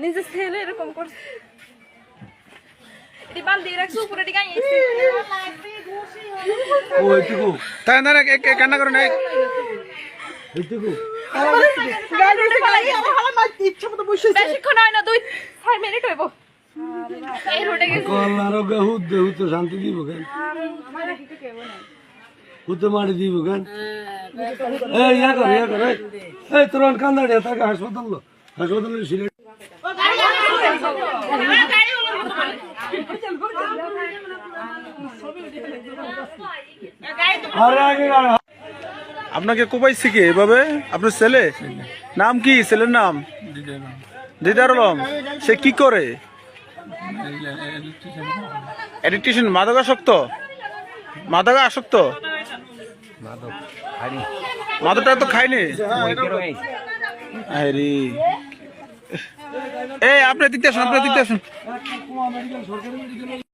নিজের ছেলে এরকম করছে এটি বাল দিয়ে রাখছে উপরে দিকে আইছে ওইটুকু তাই না কান্না করে নাই ওইটুকু গাড়িতে পালাই আমার হালা মার ইচ্ছা মতো বসেছে বেশিক্ষণ হয় না 2-4 মিনিট হইব এই রোডে গেছে আল্লাহর গাহুদ দেহু তো শান্তি দিব কেন হুতে মারি দিব কেন এই ইয়া কর এই তোর কান্দাড়ি তাকে হাসপাতাল সিলেট আপনাকে কোপাইছে কি এভাবে আপনার ছেলে নাম কি ছেলের নাম দিদার আলম সে কি করে এডিকশন মাদকাসক্ত মাদকটা তো খাইনি আরে এই আপনি দিতে আসুন